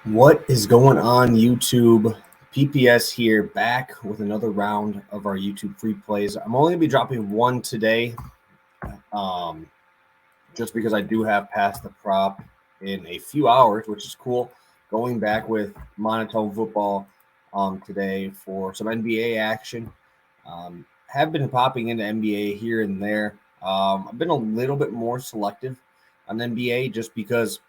What is going on, YouTube? PPS here, back with another round of our YouTube free plays. I'm only going to be dropping one today, um, just because I do have Pass the Prop in a few hours, which is cool. Going back with monotone football today for some NBA action. Have been popping into NBA here and there. I've been a little bit more selective on NBA just because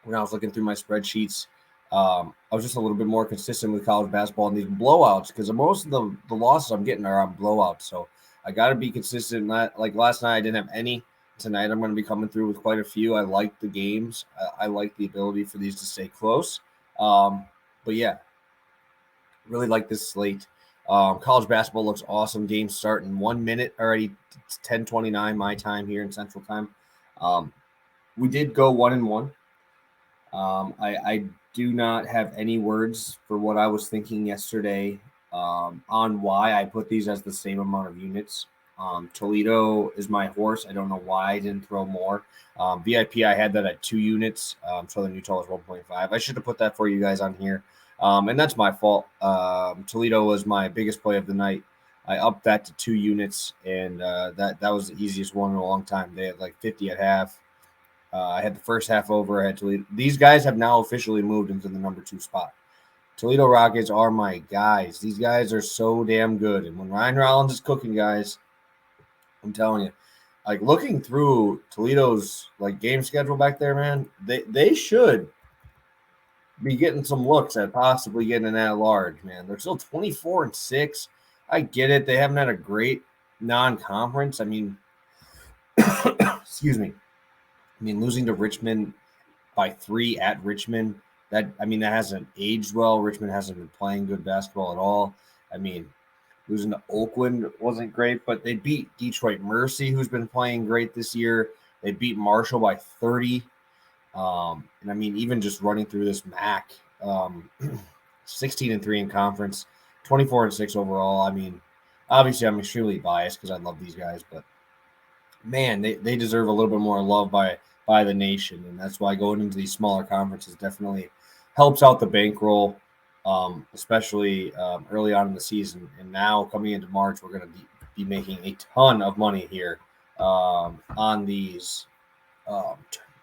when I was looking through my spreadsheets, I was just a little bit more consistent with college basketball and these blowouts because most of the losses I'm getting are on blowouts. So I got to be consistent. Like last night, I didn't have any. Tonight, I'm going to be coming through with quite a few. I like the games. I like the ability for these to stay close. But yeah, really like this slate. College basketball looks awesome. Games start in 1 minute already. It's 10:29 my time here in Central Time. We did go 1-1. I do not have any words for what I was thinking yesterday on why I put these as the same amount of units. Toledo is my horse. I don't know why I didn't throw more. VIP, I had that at 2 units. Southern Utah was 1.5. I should have put that for you guys on here. And that's my fault. Toledo was my biggest play of the night. I upped that to 2 units, and that was the easiest one in a long time. They had like 50 at half. I had the first half over. I had Toledo. These guys have now officially moved into the number 2 spot. Toledo Rockets are my guys. These guys are so damn good. And when Ryan Rollins is cooking, guys, I'm telling you, like looking through Toledo's like game schedule back there, man, they should be getting some looks at possibly getting an at-large, man. They're still 24-6. I get it. They haven't had a great non-conference. I mean, excuse me. I mean, losing to Richmond by 3 at Richmond, that hasn't aged well. Richmond hasn't been playing good basketball at all. I mean, losing to Oakland wasn't great, but they beat Detroit Mercy, who's been playing great this year. They beat Marshall by 30. And I mean, even just running through this MAC, 16-3 in conference, 24-6 overall. I mean, obviously I'm extremely biased because I love these guys, but man, they deserve a little bit more love by the nation, and that's why going into these smaller conferences definitely helps out the bankroll, especially early on in the season. And now coming into March, we're going to be making a ton of money here on these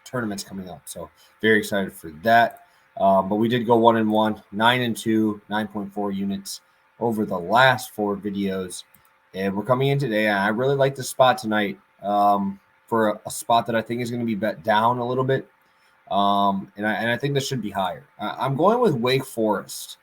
tournaments coming up. So very excited for that. But we did go 1-1, 9-2, 9.4 units over the last 4 videos. And we're coming in today. I really like the spot tonight for a spot that I think is going to be bet down a little bit. And I think this should be higher. I'm going with Wake Forest,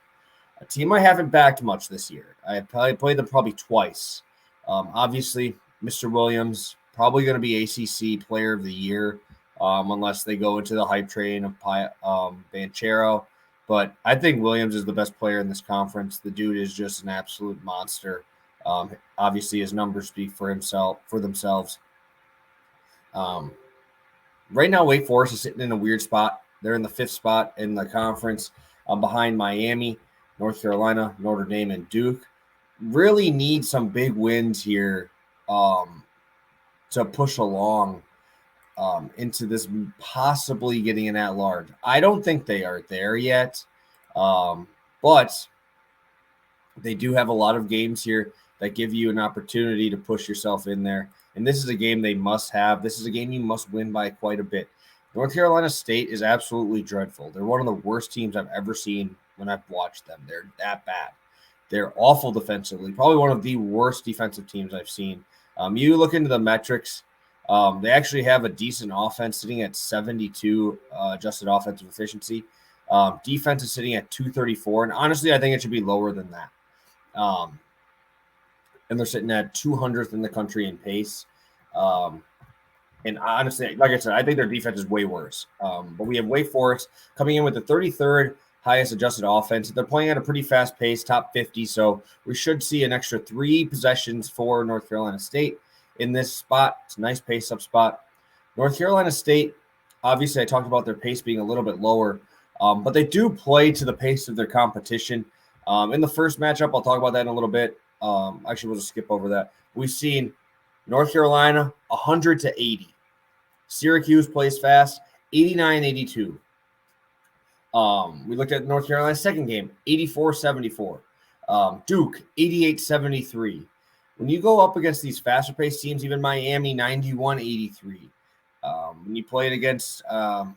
a team I haven't backed much this year. I played them probably twice. Obviously, Mr. Williams, probably going to be ACC Player of the Year, unless they go into the hype train of Banchero. But I think Williams is the best player in this conference. The dude is just an absolute monster. Obviously, his numbers speak for themselves. Right now, Wake Forest is sitting in a weird spot. They're in the 5th spot in the conference, behind Miami, North Carolina, Notre Dame, and Duke. Really need some big wins here to push along into this possibly getting an at-large. I don't think they are there yet, but they do have a lot of games here that give you an opportunity to push yourself in there. And this is a game they must have. This is a game you must win by quite a bit. North Carolina State is absolutely dreadful. They're one of the worst teams I've ever seen when I've watched them. They're that bad. They're awful defensively. Probably one of the worst defensive teams I've seen. You look into the metrics. They actually have a decent offense sitting at 72 adjusted offensive efficiency. Defense is sitting at 234. And honestly, I think it should be lower than that. And they're sitting at 200th in the country in pace. And honestly, like I said, I think their defense is way worse. But we have Wake Forest coming in with the 33rd highest adjusted offense. They're playing at a pretty fast pace, top 50. So we should see an extra 3 possessions for North Carolina State in this spot. It's a nice pace-up spot. North Carolina State, obviously I talked about their pace being a little bit lower, but they do play to the pace of their competition. In the first matchup, I'll talk about that in a little bit. Actually, we'll just skip over that. We've seen North Carolina 100-80. Syracuse plays fast, 89-82. We looked at North Carolina's second game, 84-74. Duke, 88-73. When you go up against these faster-paced teams, even Miami, 91-83. When you play it against, let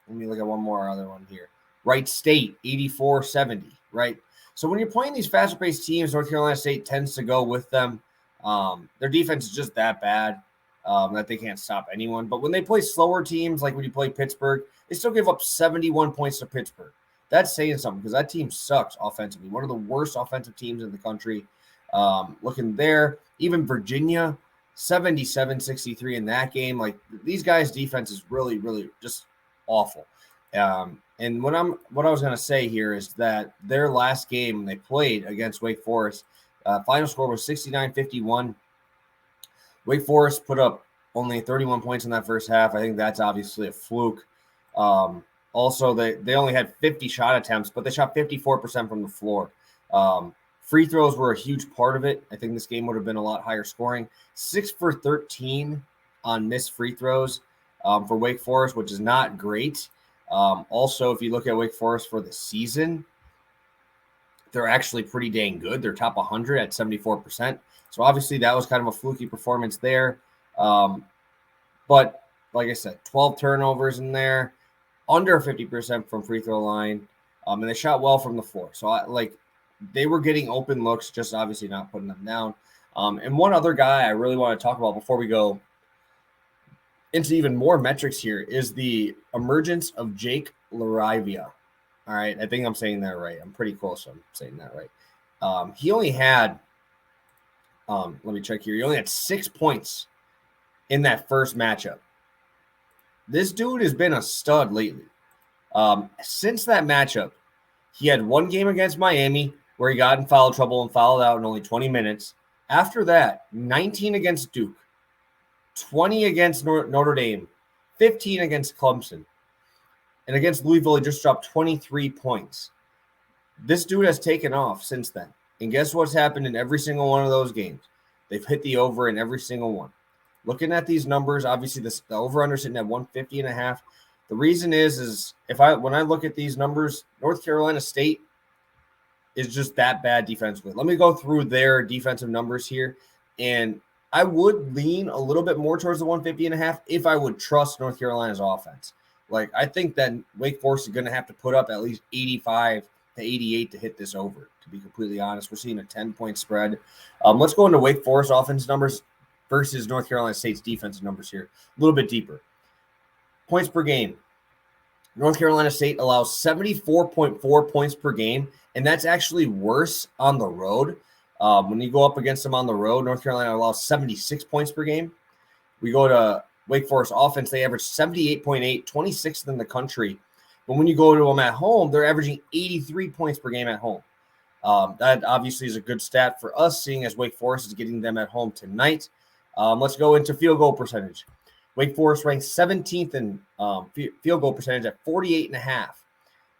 me look at one more other one here. Wright State, 84-70, right? So when you're playing these faster-paced teams, North Carolina State tends to go with them. Their defense is just that bad that they can't stop anyone. But when they play slower teams, like when you play Pittsburgh, they still give up 71 points to Pittsburgh. That's saying something because that team sucks offensively. One of the worst offensive teams in the country. Looking there, even Virginia, 77-63 in that game. Like these guys' defense is really, really just awful. And what I was going to say here is that their last game they played against Wake Forest, final score was 69-51. Wake Forest put up only 31 points in that first half. I think that's obviously a fluke. Also, they only had 50 shot attempts, but they shot 54% from the floor. Free throws were a huge part of it. I think this game would have been a lot higher scoring. 6 for 13 on missed free throws for Wake Forest, which is not great. Also, if you look at Wake Forest for the season, they're actually pretty dang good. They're top 100 at 74%. So obviously that was kind of a fluky performance there. But like I said, 12 turnovers in there, under 50% from free throw line. And they shot well from the floor. So they were getting open looks, just obviously not putting them down. And one other guy I really want to talk about before we go into even more metrics here is the emergence of Jake Larivia. All right, I think I'm saying that right. I'm pretty close. I'm saying that right. He only had, let me check here. He only had 6 points in that first matchup. This dude has been a stud lately. Since that matchup, he had one game against Miami where he got in foul trouble and fouled out in only 20 minutes. After that, 19 against Duke, 20 against Notre Dame, 15 against Clemson. And against Louisville, he just dropped 23 points. This dude has taken off since then. And guess what's happened in every single one of those games? They've hit the over in every single one. Looking at these numbers, obviously the over-under sitting at 150.5. The reason is when I look at these numbers, North Carolina State is just that bad defensively. Let me go through their defensive numbers here. And I would lean a little bit more towards the 150.5 if I would trust North Carolina's offense. Like, I think that Wake Forest is going to have to put up at least 85 to 88 to hit this over, to be completely honest. We're seeing a 10-point spread. Let's go into Wake Forest offense numbers versus North Carolina State's defensive numbers here. A little bit deeper. Points per game. North Carolina State allows 74.4 points per game, and that's actually worse on the road. When you go up against them on the road, North Carolina allows 76 points per game. We go to Wake Forest offense, they average 78.8, 26th in the country. But when you go to them at home, they're averaging 83 points per game at home. That obviously is a good stat for us, seeing as Wake Forest is getting them at home tonight. Let's go into field goal percentage. Wake Forest ranks 17th in field goal percentage at 48.5.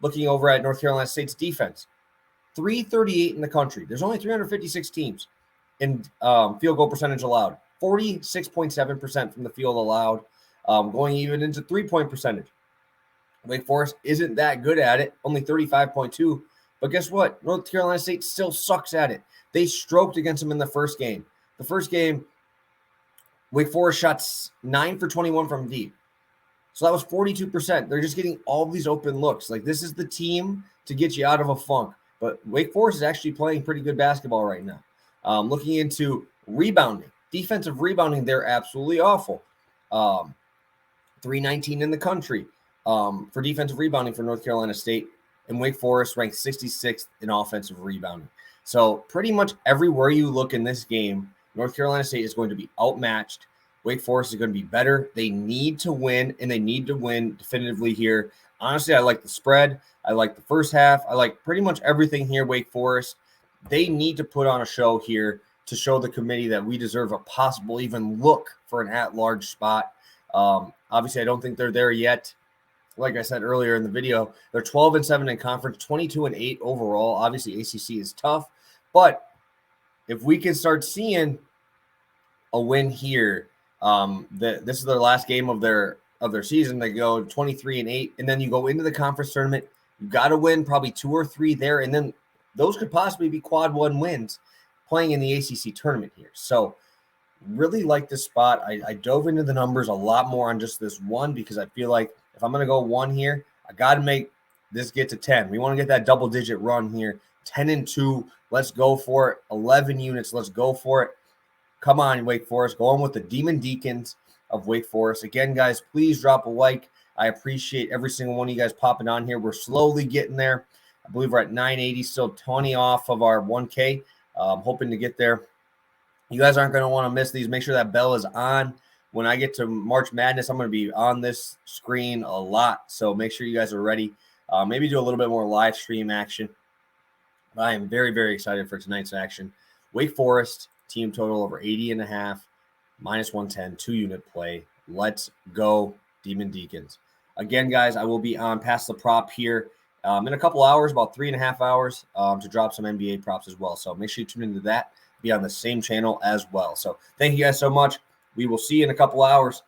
Looking over at North Carolina State's defense, 338 in the country. There's only 356 teams in field goal percentage allowed. 46.7% from the field allowed, going even into three-point percentage. Wake Forest isn't that good at it, only 35.2. But guess what? North Carolina State still sucks at it. They stroked against them in the first game. The first game, Wake Forest shot 9 for 21 from deep. So that was 42%. They're just getting all these open looks. Like, this is the team to get you out of a funk. But Wake Forest is actually playing pretty good basketball right now. Looking into rebounding. Defensive rebounding, they're absolutely awful. 319 in the country for defensive rebounding for North Carolina State. And Wake Forest ranked 66th in offensive rebounding. So pretty much everywhere you look in this game, North Carolina State is going to be outmatched. Wake Forest is going to be better. They need to win, and they need to win definitively here. Honestly, I like the spread. I like the first half. I like pretty much everything here, Wake Forest. They need to put on a show here to show the committee that we deserve a possible even look for an at-large spot. Obviously, I don't think they're there yet. Like I said earlier in the video, they're 12-7 in conference, 22-8 overall. Obviously, ACC is tough, but if we can start seeing a win here, this is their last game of their season. They go 23-8, and then you go into the conference tournament You got to win probably 2 or 3 there, and then those could possibly be quad 1 wins playing in the ACC tournament here. So really like this spot. I dove into the numbers a lot more on just this one because I feel like if I'm going to go 1 here, I got to make this get to 10. We want to get that double-digit run here. 10-2. Let's go for it. 11 units. Let's go for it. Come on, Wake Forest. Going with the Demon Deacons of Wake Forest. Again, guys, please drop a like. I appreciate every single one of you guys popping on here. We're slowly getting there. I believe we're at 980, still 20 off of our 1K. Hoping to get there. You guys aren't going to want to miss these. Make sure that bell is on. When I get to March Madness, I'm going to be on this screen a lot. So make sure you guys are ready. Maybe do a little bit more live stream action. But I am very, very excited for tonight's action. Wake Forest, team total over 80.5, minus 110, 2-unit play. Let's go, Demon Deacons. Again, guys, I will be on Pass the Prop here in a couple hours, about 3.5 hours, to drop some NBA props as well. So make sure you tune into that. Be on the same channel as well. So thank you guys so much. We will see you in a couple hours.